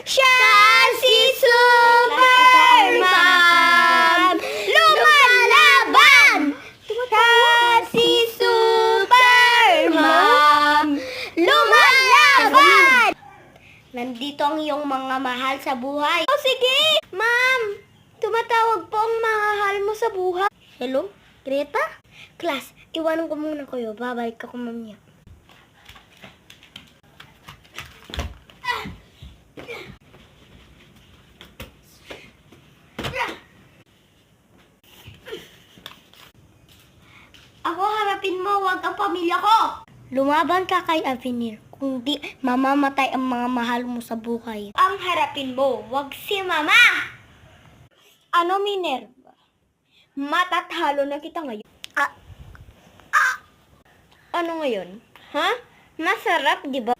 Siya si Superman! Lumalaban! Siya si Superman! Lumalaban! Nandito ang iyong mga mahal sa buhay. Oh, sige! Ma'am, tumatawag po ang mahal mo sa buhay. Hello? Greta? Class, iwanan ko muna kayo. Babalik ako mamaya. Ako harapin mo, wag ang pamilya ko! Lumaban ka kay Avenir, kung di mamamatay ang mga mahal mo sa buhay. Ang harapin mo, wag si Mama! Ano, Minerva? Matatalo na kita ngayon. Ano ngayon? Ha? Masarap, di ba?